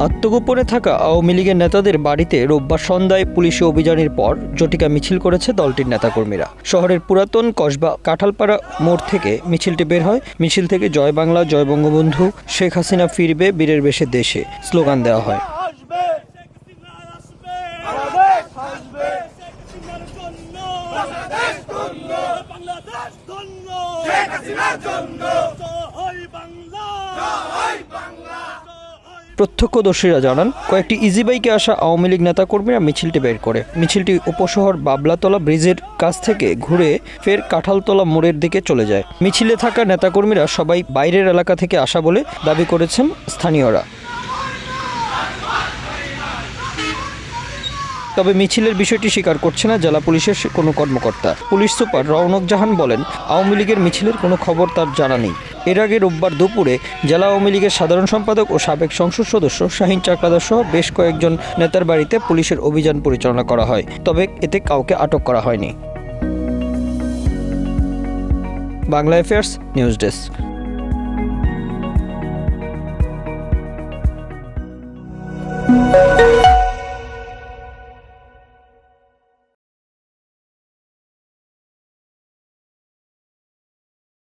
আত্মগোপনে থাকা আওয়ামী লীগের নেতাদের বাড়িতে রোববার সন্ধ্যায় পুলিশি অভিযানের পর জটিকা মিছিল করেছে দলটির নেতাকর্মীরা। শহরের পুরাতন কসবা কাঁঠালপাড়া মোড় থেকে মিছিলটি বের হয়। মিছিল থেকে জয় বাংলা, জয় বঙ্গবন্ধু, শেখ হাসিনা ফিরবে, বীরের বেশে দেশে স্লোগান দেওয়া হয়। প্রত্যক্ষদর্শীরা জানান, কয়েকটি ইজি বাইকে আসা আওয়ামী লীগ নেতাকর্মীরা মিছিলটি বের করে। মিছিলটি উপশহর বাবলাতলা ব্রিজের কাছ থেকে ঘুরে ফের কাঁঠালতলা মোড়ের দিকে চলে যায়। মিছিলে থাকা নেতাকর্মীরা সবাই বাইরের এলাকা থেকে আসা বলে দাবি করেছেন স্থানীয়রা। তবে মিছিলের বিষয়টি স্বীকার করছে না জেলা পুলিশের কোনো কর্মকর্তা। পুলিশ সুপার রওনক জাহান বলেন, আওয়ামী লীগের মিছিলের কোনো খবর তার জানা নেই। এর আগে রোববার দুপুরে জেলা আওয়ামী লীগের সাধারণ সম্পাদক ও সাবেক সংসদ সদস্য শাহীন চাকলাদার সহ বেশ কয়েকজন নেতার বাড়িতে পুলিশের অভিযান পরিচালনা করা হয়, তবে এতে কাউকে আটক করা হয়নি। Bangla affairs news desk.